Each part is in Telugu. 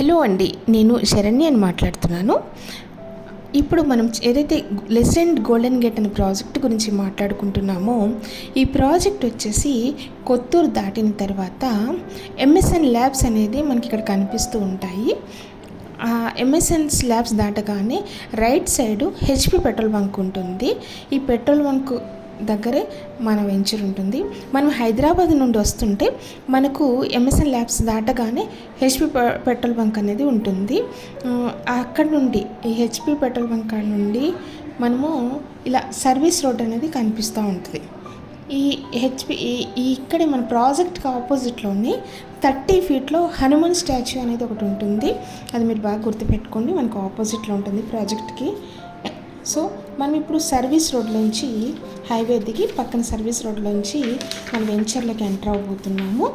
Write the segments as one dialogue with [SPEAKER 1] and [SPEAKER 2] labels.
[SPEAKER 1] హలో అండి, నేను శరణ్య అని మాట్లాడుతున్నాను. ఇప్పుడు మనం ఏదైతే లెసెంట్ గోల్డెన్ గేట్ అనే ప్రాజెక్ట్ గురించి మాట్లాడుకుంటున్నామో, ఈ ప్రాజెక్ట్ వచ్చేసి కొత్తూరు దాటిన తర్వాత ఎంఎస్ఎన్ ల్యాబ్స్ అనేది మనకి ఇక్కడ కనిపిస్తూ ఉంటాయి. ఎంఎస్ఎన్ ల్యాబ్స్ దాటగానే right side HP petrol bunk ఉంటుంది. ఈ పెట్రోల్ బంక్ దగ్గరే మన వెంచర్ ఉంటుంది. మనం హైదరాబాద్ నుండి వస్తుంటే మనకు ఎంఎస్ఎన్ ల్యాబ్స్ దాటగానే హెచ్పి పెట్రోల్ బంక్ అనేది ఉంటుంది. అక్కడ నుండి ఈ హెచ్పి పెట్రోల్ బంక్ నుండి మనము ఇలా సర్వీస్ రోడ్ అనేది కనిపిస్తూ ఉంటుంది. ఈ ఇక్కడే మన ప్రాజెక్ట్కి ఆపోజిట్లోని 30 ఫీట్లో హనుమాన్ స్టాచ్యూ అనేది ఒకటి ఉంటుంది. అది మీరు బాగా గుర్తుపెట్టుకోండి, మనకు ఆపోజిట్లో ఉంటుంది ప్రాజెక్ట్కి. సో మనం ఇప్పుడు సర్వీస్ రోడ్లోంచి హైవే దిగి పక్కన సర్వీస్ రోడ్లోంచి మన వెంచర్లోకి ఎంటర్ అవబోతున్నాము.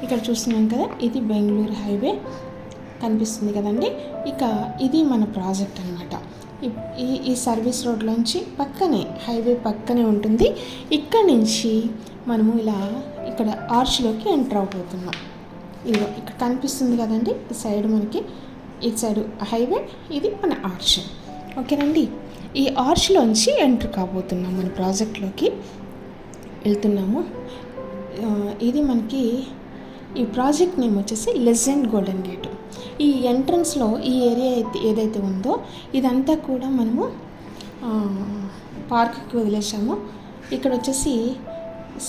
[SPEAKER 1] ఇక్కడ చూస్తున్నాం కదా, ఇది బెంగళూరు హైవే కనిపిస్తుంది కదండి. ఇక ఇది మన ప్రాజెక్ట్ అనమాట. ఈ సర్వీస్ రోడ్లోంచి పక్కనే హైవే పక్కనే ఉంటుంది. ఇక్కడ నుంచి మనము ఇలా ఇక్కడ ఆర్చ్లోకి ఎంటర్ అవబోతున్నాం. ఇదిగో ఇక్కడ కనిపిస్తుంది కదండి, ఈ సైడ్ మనకి ఇటు సైడ్ హైవే, ఇది మన ఆర్చ్. ఓకేనండి, ఈ ఆర్చ్లోంచి ఎంటర్ కాబోతున్నాం, మన ప్రాజెక్ట్లోకి వెళ్తున్నాము. ఇది మనకి ఈ ప్రాజెక్ట్ నేమ్ వచ్చేసి లెసెంట్ గోల్డెన్ గేట్. ఈ ఎంట్రన్స్లో ఈ ఏరియా ఏదైతే ఉందో ఇదంతా కూడా మనము పార్క్కి వదిలేసాము. ఇక్కడ వచ్చేసి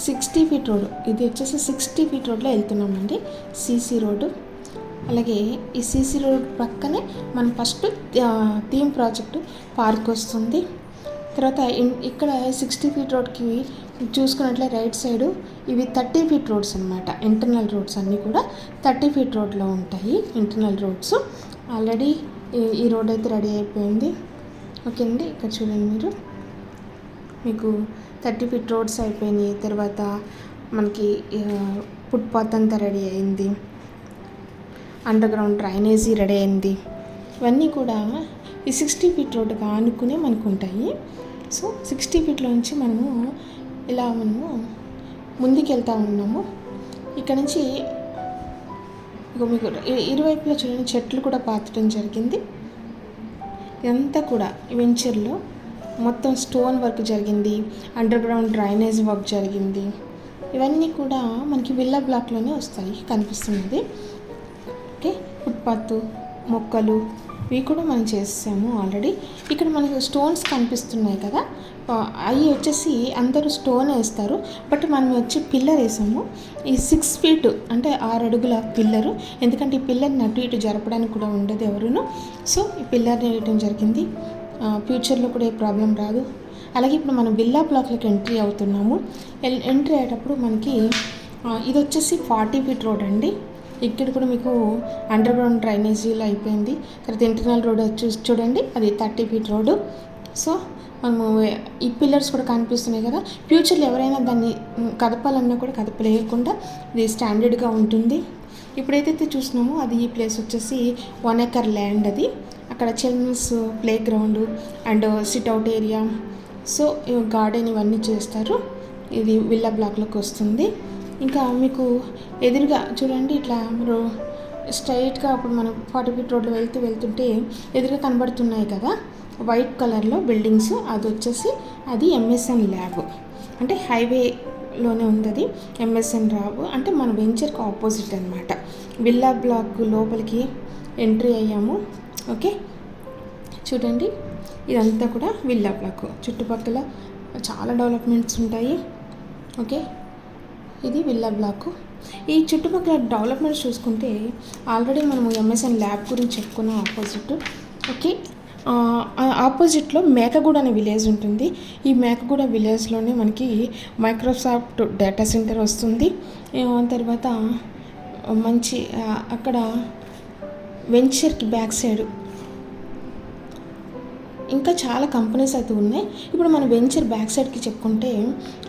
[SPEAKER 1] 60 ఫీట్ రోడ్, ఇది వచ్చేసి 60 ఫీట్ రోడ్లో వెళ్తున్నామండి, సీసీ రోడ్డు. అలాగే ఈ సీసీ రోడ్ పక్కనే మన ఫస్ట్ థీమ్ ప్రాజెక్టు పార్క్ వస్తుంది. తర్వాత ఇక్కడ 60 ఫీట్ రోడ్కి చూసుకున్నట్లే రైట్ సైడు ఇవి 30 ఫీట్ రోడ్స్ అనమాట. ఇంటర్నల్ రోడ్స్ అన్నీ కూడా 30 ఫీట్ రోడ్లో ఉంటాయి, ఇంటర్నల్ రోడ్స్. ఆల్రెడీ ఈ రోడ్ అయితే రెడీ అయిపోయింది. ఓకే అండి, ఇక్కడ చూడండి మీకు 30 ఫీట్ రోడ్స్ అయిపోయినాయి. తర్వాత మనకి ఫుట్పాత్ అంతా రెడీ అయింది, అండర్ గ్రౌండ్ డ్రైనేజీ రెడీ అయింది. ఇవన్నీ కూడా ఈ 60 ఫీట్ రోడ్డుగా ఆనుకునే మనకు ఉంటాయి. సో 60 ఫీట్లోంచి మనము ముందుకు వెళ్తూ ఉన్నాము. ఇక్కడ నుంచి మీకు ఇరువైపులా చూడండి, చెట్లు కూడా పాతడం జరిగింది. ఇదంతా కూడా ఈ వెంచర్లో మొత్తం స్టోన్ వర్క్ జరిగింది, అండర్ గ్రౌండ్ డ్రైనేజ్ వర్క్ జరిగింది. ఇవన్నీ కూడా మనకి విల్లా బ్లాక్లోనే వస్తాయి కనిపిస్తున్నది. ఓకే, ఫుట్పాత్, మొక్కలు ఇవి కూడా మనం చేసాము ఆల్రెడీ. ఇక్కడ మనకు స్టోన్స్ కనిపిస్తున్నాయి కదా, అవి వచ్చేసి అందరూ స్టోన్ వేస్తారు, బట్ మనం వచ్చి పిల్లర్ వేసాము. ఈ 6 ఫీట్ అంటే 6 అడుగుల పిల్లరు, ఎందుకంటే ఈ పిల్లర్ని అటు ఇటు జరపడానికి కూడా ఉండదు ఎవరును. సో ఈ పిల్లర్ని వేయడం జరిగింది. ఫ్యూచర్లో కూడా ఏ ప్రాబ్లం రాదు. అలాగే ఇప్పుడు మనం విల్లా బ్లాక్లోకి ఎంట్రీ అవుతున్నాము. ఎంట్రీ అయ్యేటప్పుడు మనకి ఇది వచ్చేసి 40 ఫీట్ రోడ్ అండి. ఇక్కడ కూడా మీకు అండర్ గ్రౌండ్ డ్రైనేజీలో అయిపోయింది. తర్వాత ఇంటర్నల్ రోడ్ వచ్చి చూడండి, అది 30 ఫీట్ రోడ్డు. సో మనము ఈ పిల్లర్స్ కూడా కనిపిస్తున్నాయి కదా, ఫ్యూచర్లో ఎవరైనా దాన్ని కదపాలన్నా కూడా కదపలేకుండా ఇది స్టాండర్డ్గా ఉంటుంది. ఇప్పుడైతే చూస్తున్నామో అది ఈ ప్లేస్ వచ్చేసి 1 ఎకర్ ల్యాండ్. అది అక్కడ children's play ground and sit out area, so garden ఇవన్నీ చేస్తారు. ఇది విల్లా బ్లాక్లోకి వస్తుంది. ఇంకా మీకు ఎదురుగా చూడండి, ఇట్లా మీరు స్ట్రైట్గా ఇప్పుడు మనం 40 ఫీట్ రోడ్లో వెళ్తుంటే ఎదురుగా కనబడుతున్నాయి కదా వైట్ కలర్లో బిల్డింగ్స్, అది వచ్చేసి అది ఎంఎస్ఎన్ ల్యాబ్. అంటే హైవేలోనే ఉంది అది ఎంఎస్ఎన్ ల్యాబ్. అంటే మన వెంచర్కి ఆపోజిట్ అనమాట. విల్లా బ్లాక్ లోపలికి ఎంట్రీ అయ్యాము. ఓకే, చూడండి ఇదంతా కూడా విల్లా బ్లాక్. చుట్టుపక్కల చాలా డెవలప్మెంట్స్ ఉంటాయి. ఓకే, ఇది విల్లా బ్లాక్. ఈ చుట్టుపక్కల డెవలప్మెంట్స్ చూసుకుంటే ఆల్రెడీ మనము ఎంఎస్ఎన్ ల్యాబ్ గురించి చెప్పుకున్నాం ఆపోజిట్. ఓకే, ఆపోజిట్లో మేకగూడ అనే విలేజ్ ఉంటుంది. ఈ మేకగూడ విలేజ్లోనే మనకి మైక్రోసాఫ్ట్ డేటా సెంటర్ వస్తుంది. తర్వాత మంచి అక్కడ వెంచర్కి బ్యాక్ సైడ్ ఇంకా చాలా కంపెనీస్ అయితే ఉన్నాయి. ఇప్పుడు మన వెంచర్ బ్యాక్ సైడ్కి చెప్పుకుంటే,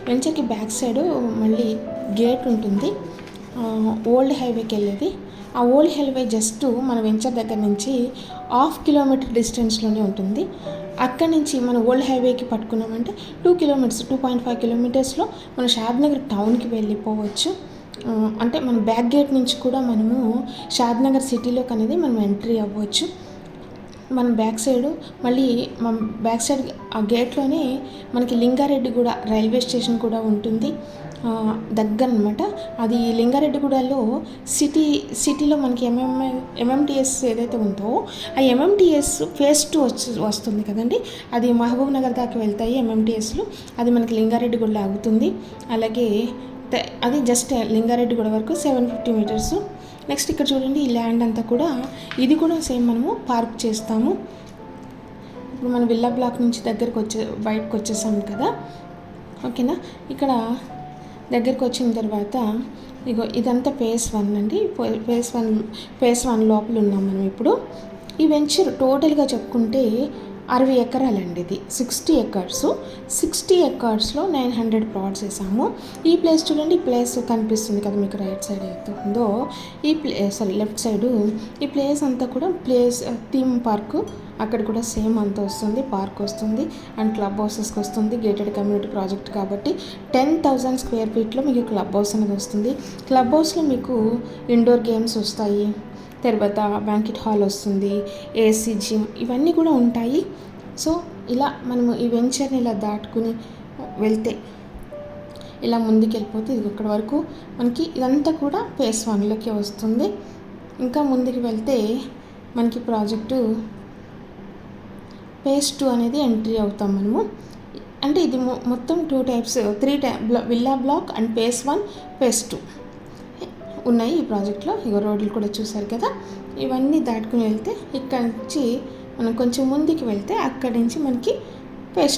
[SPEAKER 1] వెంచర్కి బ్యాక్ సైడ్ మళ్ళీ గేట్ ఉంటుంది, ఓల్డ్ హైవేకి వెళ్ళేది. ఆ ఓల్డ్ హైవే జస్ట్ మన వెంచర్ దగ్గర నుంచి 1/2 కిలోమీటర్ డిస్టెన్స్లోనే ఉంటుంది. అక్కడి నుంచి మన ఓల్డ్ హైవేకి పట్టుకున్నామంటే 2 కిలోమీటర్స్ 2.5 కిలోమీటర్స్లో మన షాద్ నగర్ టౌన్కి వెళ్ళిపోవచ్చు. అంటే మన బ్యాక్ గేట్ నుంచి కూడా మనము షాద్నగర్ సిటీలోకి అనేది మనం ఎంట్రీ అవ్వచ్చు. మన బ్యాక్ సైడు మళ్ళీ మన బ్యాక్ సైడ్ ఆ గేట్లోనే మనకి లింగారెడ్డిగూడ రైల్వే స్టేషన్ కూడా ఉంటుంది దగ్గర అనమాట. అది లింగారెడ్డిగూడలో సిటీలో మనకి ఎంఎంటీఎస్ ఏదైతే ఉందో ఆ ఎంఎంటీఎస్ ఫేజ్ 2 వస్తుంది కదండి. అది మహబూబ్ నగర్ దాకా వెళ్తాయి ఎంఎంటీఎస్లు. అది మనకి లింగారెడ్డిగూడలో ఆగుతుంది. అలాగే అది జస్ట్ లింగారెడ్డిగూడ వరకు 750 మీటర్స్. నెక్స్ట్ ఇక్కడ చూడండి, ఈ ల్యాండ్ అంతా కూడా ఇది కూడా సేమ్ మనము పార్క్ చేస్తాము. ఇప్పుడు మన విల్లా బ్లాక్ నుంచి బయటకు వచ్చేసాము కదా, ఓకేనా. ఇక్కడ దగ్గరికి వచ్చిన తర్వాత ఇగో ఇదంతా ఫేజ్ 1 అండి. ఫేజ్ 1 లోపల ఉన్నాం మనం ఇప్పుడు. ఈ వెంచర్ టోటల్గా చెప్పుకుంటే 60 ఎకరాలండి. ఇది 60 ఎకర్స్. 60 ఎకర్స్లో 900 ప్లాట్స్ వేసాము. ఈ ప్లేస్ చూడండి, ఈ ప్లేస్ కనిపిస్తుంది కదా మీకు రైట్ సైడ్ అయితే ఉందో ఈ లెఫ్ట్ సైడు ఈ ప్లేస్ అంతా కూడా థీమ్ పార్క్. అక్కడ కూడా సేమ్ అంతా వస్తుంది, పార్క్ వస్తుంది అండ్ క్లబ్ హౌసెస్కి వస్తుంది. గేటెడ్ కమ్యూనిటీ ప్రాజెక్ట్ కాబట్టి 10,000 స్క్వేర్ ఫీట్లో మీకు క్లబ్ హౌస్ అనేది వస్తుంది. క్లబ్ హౌస్లో మీకు ఇండోర్ గేమ్స్ వస్తాయి, తర్వాత బ్యాంకెట్ హాల్ వస్తుంది, ఏసీ జిమ్ ఇవన్నీ కూడా ఉంటాయి. సో ఇలా మనము ఈ వెంచర్ని ఇలా దాటుకుని వెళ్తే ఇలా ముందుకు వెళ్ళిపోతే ఇది ఇక్కడ వరకు మనకి ఇదంతా కూడా ఫేజ్ 1లోకి వస్తుంది. ఇంకా ముందుకు వెళ్తే మనకి ప్రాజెక్టు ఫేజ్ 2 అనేది ఎంట్రీ అవుతాం మనము. అంటే ఇది మొత్తం 2 types 3 villa block and phase 1 phase 2 ఉన్నాయి ఈ ప్రాజెక్ట్లో. ఇగో రోడ్లు కూడా చూసారు కదా. ఇవన్నీ దాటుకుని వెళ్తే ఇక్కడ నుంచి మనం కొంచెం ముందుకు వెళ్తే అక్కడి నుంచి మనకి ఫేజ్